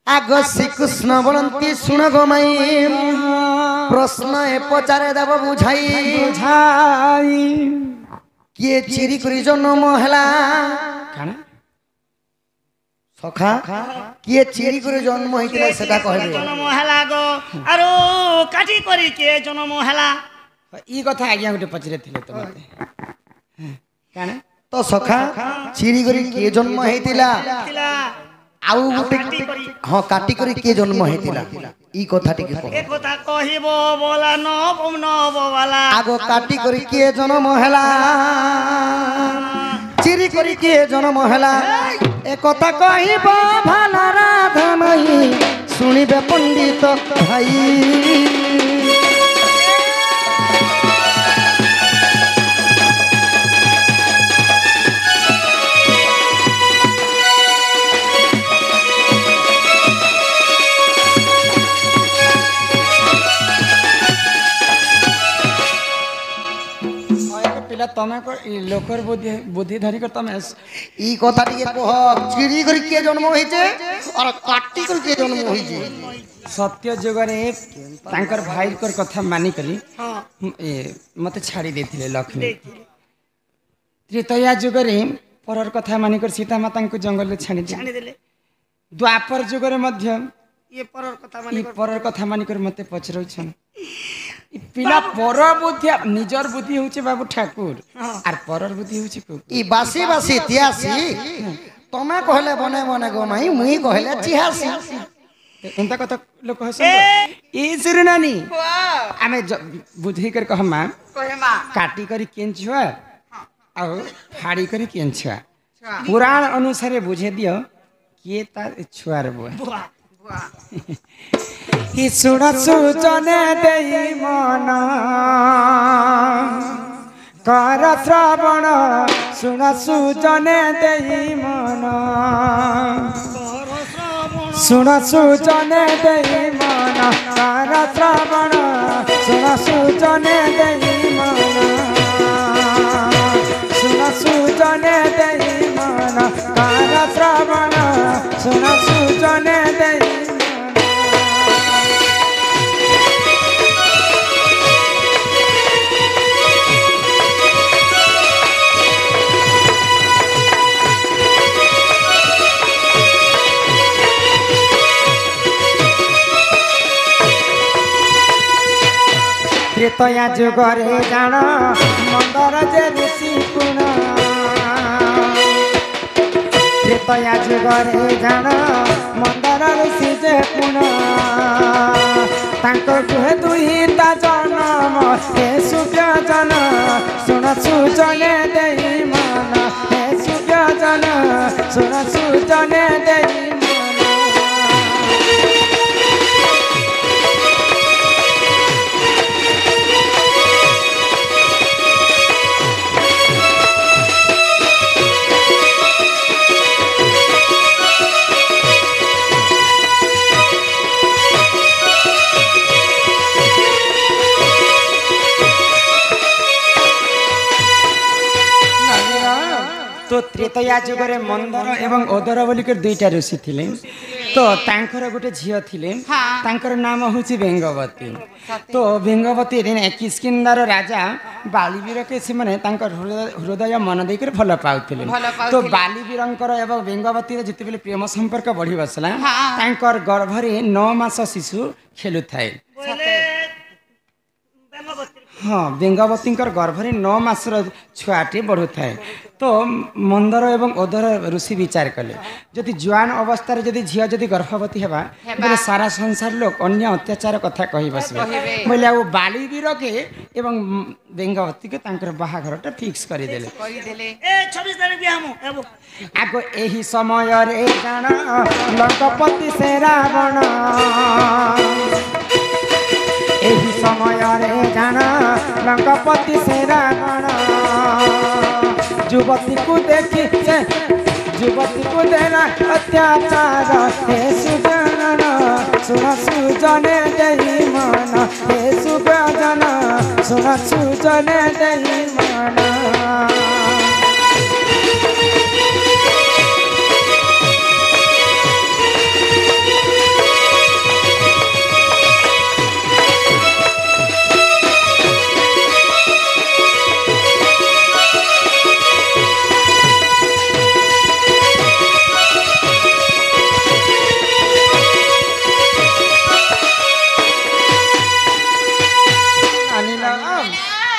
आगो श्रीकृष्ण बोलती सुन गो माई प्रश्न ए पचारे देव बुझाई किए चिरी करी जन्म हैला सखा किए चिरी करी जन्म होइतिला सेटा कहबे जन्म हैला गो आरो काटी करी के जन्म हैला ई कथा आज्ञा गुटे पचरे थिले तो मते काने तो सखा चिरी करी के जन्म होइतिला आउ गुटे हां काटी करी के जन्म होइतिला ई कथा टिके कह ए कथा कहिबो बोला न बोला आगो काटी करी के जन्म हैला चिरी करी के जन्म हैला ए कथा कहिबो भाला राधा मई सुनिबे पंडित भाई तमे को लोकर बुद्धि धरी कर तमे ई कथा टिके कह चिरी करी के जन्म होइचे और काटी करी के जन्म होइचे सत्य जुगरे तांकर भाई कर कथा मानी करी ए मते छाड़ी देथिले लक्ष्मी त्रेतया जुगरे परर कथा मानी कर सीता माता को जंगल में छाड़ी देले द्वापर जुगरे मध्य ये परर कथा मानी कर मते पचरौ छन पिला पर बुद्धि निजर बुद्धि होचे बाबू ठाकुर आर परर बुद्धि होचे को ई बासी बासी इतिहासी तमे कहले बने बने गो माई मुई कहले चिहासी एंता कथा लोक हसन ई सुरनानी आमे बुद्धि कर कहमा काटी करी केंछुआ आ फाड़ी करी केंछुआ पुराण अनुसार बुझे दियो के तार छुआर बुआ ही सुना सुजने देई मन कर श्रवण सुना सुजने देई मन सुना सुजने देई मन कर श्रवण सुना सुजने देई मन सुना सुजने देई मन कर श्रवण सुना सुजने देई त्रेतया जुगरे जान मंदर जे ऋषि गुण त्रेतया जुगरे जान मंदर ऋषि जे गुण तांको गुहे दुहिता जन्म हे सुव्य जन सुन सुजने देई मन हे सुव्य जन सुन सुजने देई तो त्रेतया जुगरे मंदर एवं ओदर बोलिक दुईटा ऋषि थिले तो तांकर गोटे झियो थिले तांकर नाम होची बेंगवती तो बेंगवती किष्किंधार राजा बालीवीर के से माने तांकर हृदय मन देकर भल पाउथिले तो बालीवीरंकर एवं बेंगवती जिते बेले प्रेम संपर्क बढ़ी बसला तांकर गर्भरे 9 मास शिशु खेलु थाए हाँ बेंगवती गर्भरे 9 मासर छुआटे बढ़ु थाए तो मंदर एवं ओदर ऋषि विचार कले जदि जुआन अवस्था जदि झिया जदि गर्भवती हेबा बेले सारा संसार लोक अन्य अत्याचार कथा कहि बसबे बोले आ बालीवीर के एवं बेंगवती के तांकर बाहाघरटा फिक्स करि देले ए 26 तारिख बियामु आगो एही समय रे जान लंकापति से रावण एही समय रे जान लंकापति से रावण युवती को देखी युवती को देना अत्याचार हे सुजन सुन सुजने देई मन हे सुजन सुन सुजने देई मन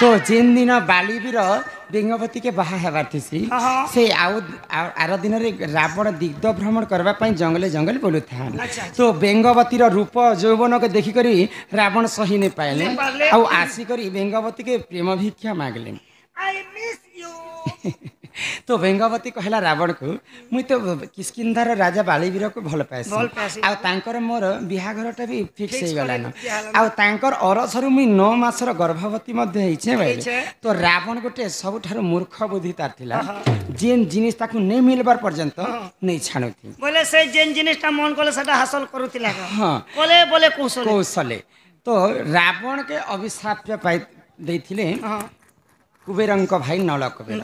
तो जेन दिन बालीवीर बेंगवती के बाहा हेबार थी से आर दिन रावण दिग्ध भ्रमण करने जंगले जंगल बोलू था तो बेंगवती रूप यौवन के देखिक रावण सही नहीं पाइले आसिक बेंगवती के प्रेम भिक्षा मांगले तो बेंगवती कहला रावण को मुई तो किस्किंधार राजा बालीवीर को भल पासी आर मोर बिहाघरटा भी फिक्स हो गलान आर अरसरू मुई 9 मासर गर्भवती तो रावण गोटे सबुठार मूर्ख बुद्धि तार थिला जेन जिनिस ताकू नहीं मिलबार पर्यंत नहीं छाणुथि बोले से जेन जिनिसटा मन कोले सेटा हासिल करूतिला हां बोले बोले कौशले तो रावण के अभिशाप पाई देथिले कुबेरंक भाई नल कुबेर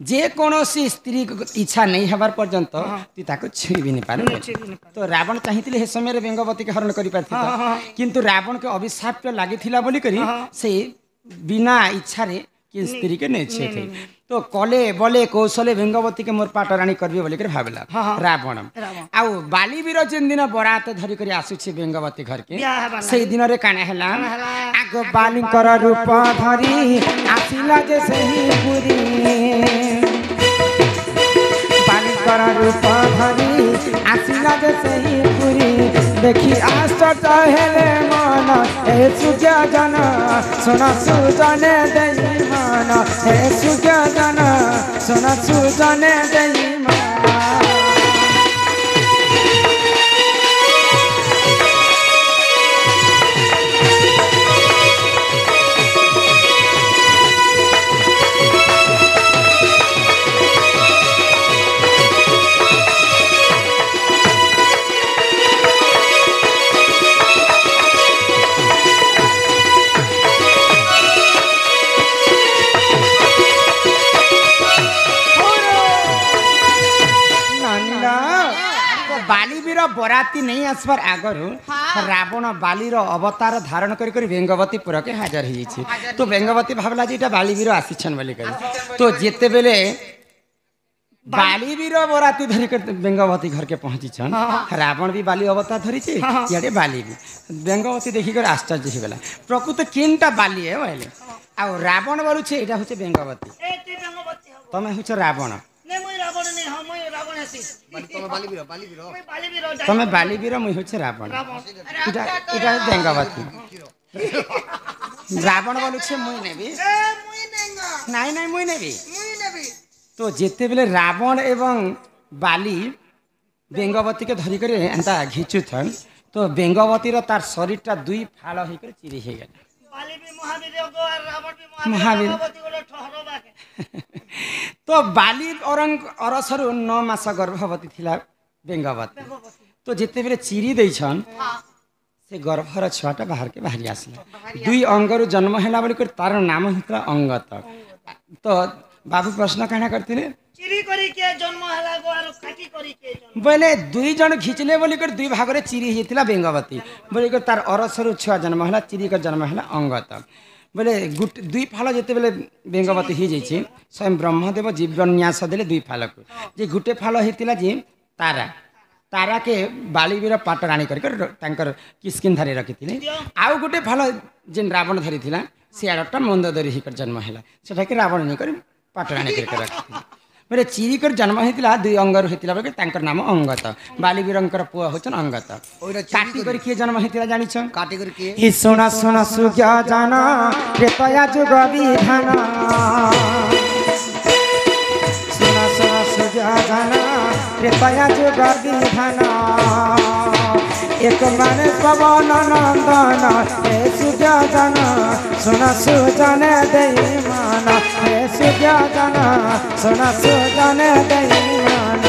जे कौनसी स्त्री इच्छा नहीं हबार पर्यंत तु ताको छुई भी नहीं पार तो रावण चाहिए हे समय बेंगवती के हरण करि पारथि किंतु रावण के अभिशाप लागि थिला बोली करी से बिना इच्छा रे कि स्त्री के नहीं छे तो कले बोले कौशले बेंगवती के मोर पाटराणी करबे बोली कर भाबला रावण आउ बालीवीर जेन दिन बरात धरि करी आसुछि बेंगवती घर के सेही दिन रे काना हला आगो बालिकर रूप धरि आसिला जे सेही पुरी बालिकर रूप धरि आसिला जे सेही पुरी देखी आश्चर्य हेले मन हे सुजा जन सुना सुजने देई मन हे सुजा जन सुना सुजने देई मन बालीवीर बराती नहीं आसबार आगर रावण बालीर अवतार धारण कर बेंगवतीपुर के हाजर हो तो बेंगवती भावला जे बालीवीर आसीछन बोली तो जिते बेले बालीवीर बराती धरिक बेंगवती घर के पहुँची छन रावण भी बाली अवतार धरी इे बाली भी बेंगवती देखिक आश्चर्य हो गला प्रकृत केनटा बाली है बोले आ रावण बोलू यहाँ हूँ बेंगवती तमें हूँ रावण तमे बालीवीर मुई होछे रावण इटा बेंगवती रावण बोलू छे मुई नेबी नहीं नहीं मुई नेबी तो जेते बेले रावण एवं बाली बेंगवती के धरी करे एंता घिचु थन तो बेंगवती रो तार शरीरटा दुई फाल होई कर चिरी हे गेल बाली भी महावीर को और रावण भी महावीर बेंगवती को ठहरबा के तो बाली औरंग अरसरु 9 मास गर्भवती थिला बेंगवती तो जिते बेले चिरी दैछन से गर्भर छुआटा बाहर के बाहरी आसला दुई अंगरु जन्म हैला बोली कर तार नाम हितला अंगत तो बाबू प्रश्न कहना करथिले चिरी करी के जन्म हैला गो आरो काटी करी के जन्म बोले दुई जन खिचले बोली कर दुई भाग रे चिरी हितला बेंगवती बोली कर तार अरसरु छुआ जन्म हैला चिरी कर जन्म हैला अंगत बोले दुई फाल जिते बेले बेंगवती हो जाइए स्वयं ब्रह्मदेव जीवन्यास देले दुई फाल को जे गुटे फाल होता जे तारा तारा के बालीवीर पाटराणी कर किस्किंधारे रखी आउ गोटे फाल जेन रावण धरी सियाड़टा मंदोदरी हिकर जन्म है से रावण नहीं कर पाटराणी कर रखी बोले चिरी कर जन्म होता दुई अंगर होता बेले नाम अंगत बालीवीर पुआ होचन अंगत काटी कर किए जन्म होता जानिछ काटी कर किए सुना सुना सुज्ञा जाना त्रेतया जुग विधान सुना सुना सुज्ञा जाना त्रेतया जुग विधान एक माने पवन नंदन हे सुज्ञा जाना सुना सुजन देई मान हे सुज्ञा जाना सुना सुजन देई मान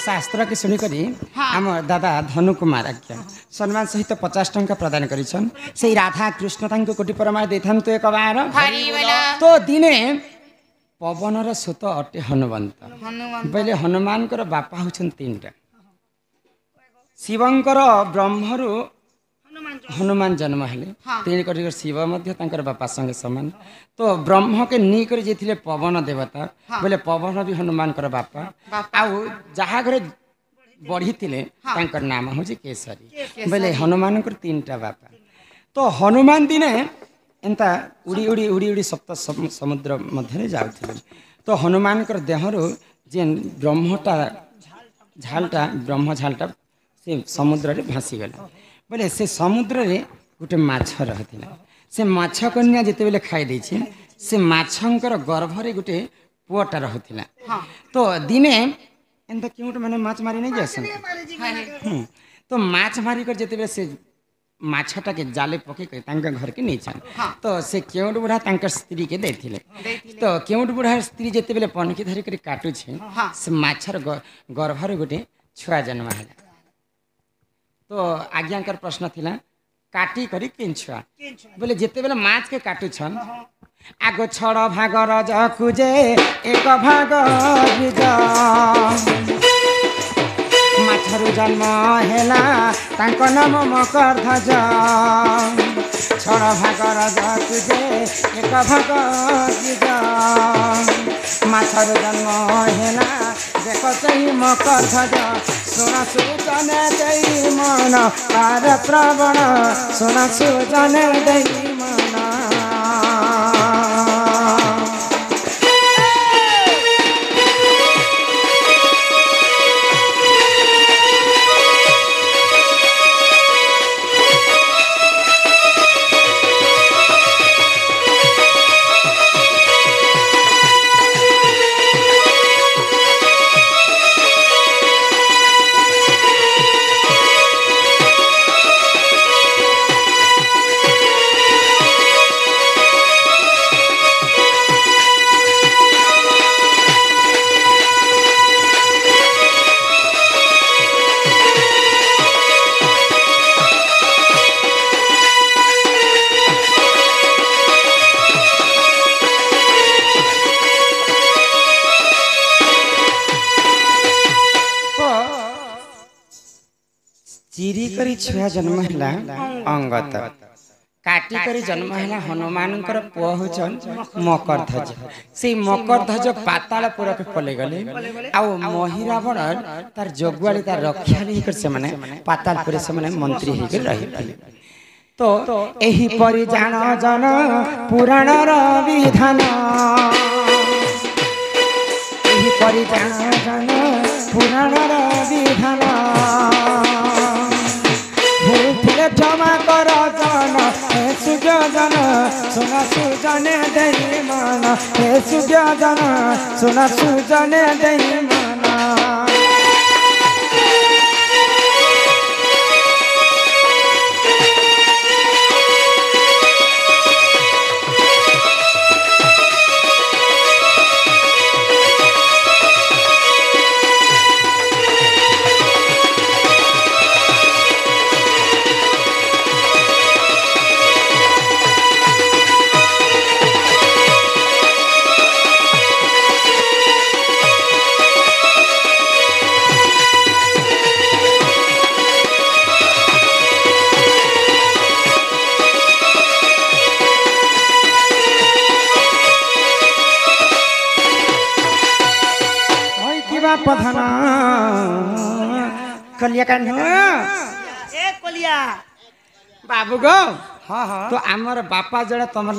शास्त्र के शुणिकी आम दादा धनु कुमार आज्ञा सम्मान सहित 50 टंका प्रदान करिछन से राधा कृष्ण तांको कोटि परमार देथान तो एक बार तो दिने पवनर सुत अटे हनुमंत बोले हनुमान बापा हूँ तीनटा शिवंकर ब्रह्मरु हनुमान जन्म हेले तेणुकर शिव बापा संगे समान तो ब्रह्म के नी कर जे पवन देवता बोले पवन भी हनुमान बापा आउ जहाँ घरे बढ़ी नाम हूँ केसरी बोले हनुमान तीनटा बापा तो हनुमान दिने एंता उड़ी उड़ी उड़ी उड़ी सप्त समुद्र मध्य जाऊे तो हनुमान देहरु जे ब्रह्मटा झालटा ब्रह्म झालटा से समुद्र रे भासी गला बोले से समुद्र रे गोटे माछ रही से माछ कन्या जिते बेले खाई देछि से माछंकर गर्भ रे गोटे पुअटा रहुथिला तो दिने एंता क्यों मैंने माछ मारी नहीं जासन तो माछ मारी कर जिते बेले से माछटा के जाले पके घर के नहीं छान तो से केउट बुढ़ा स्त्री के देथिले तो केउट बुढ़ा स्त्री जिते बेले पनकी धरी कर काटू छे से माछर गर्भर गोटे छुआ जन्म है तो आज्ञाकर प्रश्न थिला काटी करी केन छुआ बोले जिते बेले माछ के काटू छन आगो छड़ भाग रज कुजे एक भाग माछरु जन्म हेला तांको नाम मकरध्वज छड़ भाग रज कुजे एक भाग माछरु जन्म हेला देख चाहिँ मकरध्वज सोना सुजने दई मन पार प्रवण सोना सुजने दई मन चिरी करी छुआ जन्म है अंगत काटी करी जन्म है हनुमान पुआ हूँ मकरध्वज से मकरध्वज पातालपुर के पले गले आउ महिरावण तार जगुआली तार रक्षाली से माने पातालपुर से माने मंत्री होकर रही तो एही परि जान जन पुराण विधान एही परि जान जन पुराण विधान क्षमा कर जन हे सुजन सुना सुजन दई मन हे सुजन सुना सुजन दई मन पधना कलिया का ए कलिया बाबू गो हाँ हाँ तो आमर बापा जड़ा तुम